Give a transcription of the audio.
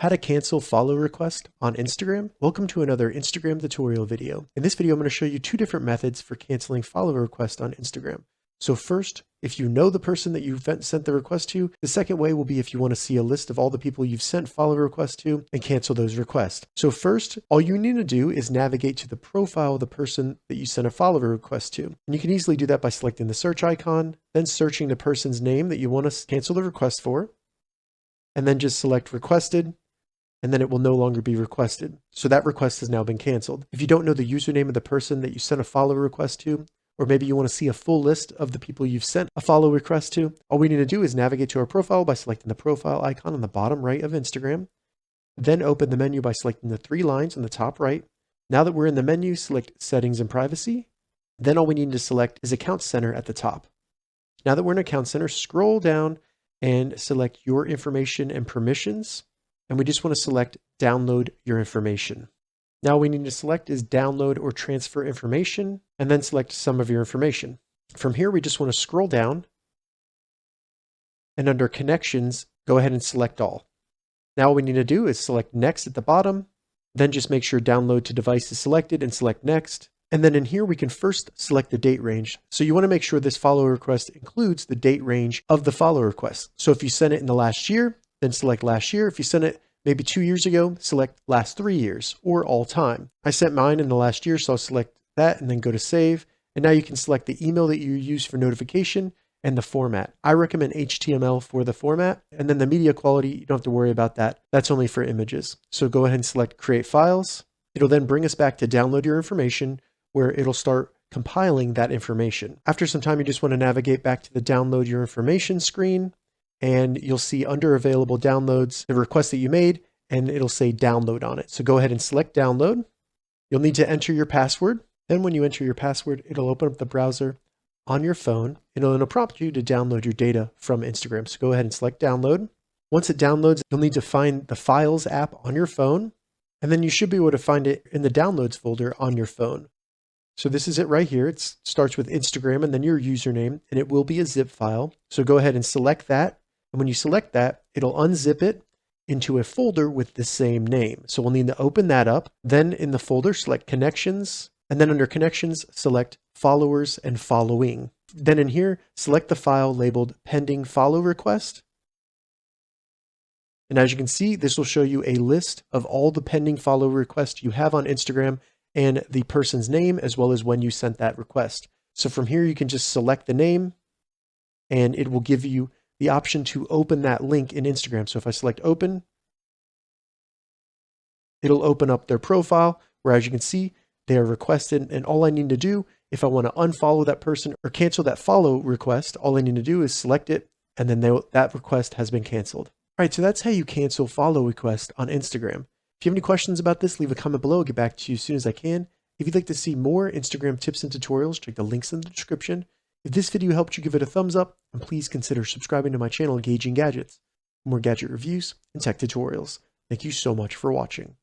How to cancel follow request on Instagram. Welcome to another Instagram tutorial video. In this video, I'm going to show you two different methods for canceling follow request on Instagram. So first, if you know the person that you've sent the request to, the second way will be if you want to see a list of all the people you've sent follow requests to and cancel those requests. So first, all you need to do is navigate to the profile of the person that you sent a follow request to. And you can easily do that by selecting the search icon, then searching the person's name that you want to cancel the request for, and then just select requested, and then it will no longer be requested. So that request has now been canceled. If you don't know the username of the person that you sent a follow request to, or maybe you want to see a full list of the people you've sent a follow request to, all we need to do is navigate to our profile by selecting the profile icon on the bottom right of Instagram, then open the menu by selecting the three lines on the top right. Now that we're in the menu, select settings and privacy. Then all we need to select is account center at the top. Now that we're in account center, scroll down and select your information and permissions. And we just want to select download your information. Now we need to select is download or transfer information, and then select some of your information. From here, we just want to scroll down, and under connections, go ahead and select all. Now all we need to do is select next at the bottom, then just make sure download to device is selected and select next. And then in here, we can first select the date range. So you want to make sure this follow request includes the date range of the follow request. So if you sent it in the last year, then select last year. If you sent it maybe 2 years ago, select last 3 years or all time. I sent mine in the last year, so I'll select that and then go to save. And now you can select the email that you use for notification and the format. I recommend HTML for the format, and then the media quality, you don't have to worry about that. That's only for images. So go ahead and select create files. It'll then bring us back to download your information, where it'll start compiling that information. After some time, you just want to navigate back to the download your information screen, and you'll see under available downloads, the request that you made, and it'll say download on it. So go ahead and select download. You'll need to enter your password. Then when you enter your password, it'll open up the browser on your phone, and it'll prompt you to download your data from Instagram. So go ahead and select download. Once it downloads, you'll need to find the Files app on your phone, and then you should be able to find it in the downloads folder on your phone. So this is it right here. It starts with Instagram and then your username, and it will be a zip file. So go ahead and select that. And when you select that, it'll unzip it into a folder with the same name. So we'll need to open that up. Then in the folder, select connections. And then under connections, select followers and following. Then in here, select the file labeled pending follow request. And as you can see, this will show you a list of all the pending follow requests you have on Instagram and the person's name, as well as when you sent that request. So from here, you can just select the name, and it will give you the option to open that link in Instagram. So if I select open, it'll open up their profile, where as you can see, they are requested. And all I need to do, if I want to unfollow that person or cancel that follow request, all I need to do is select it, and then that request has been canceled. All right, so that's how you cancel follow request on Instagram. If you have any questions about this, leave a comment below. I'll get back to you as soon as I can. If you'd like to see more Instagram tips and tutorials, check the links in the description. If this video helped you, give it a thumbs up, and please consider subscribing to my channel, Engaging Gadgets, for more gadget reviews and tech tutorials. Thank you so much for watching.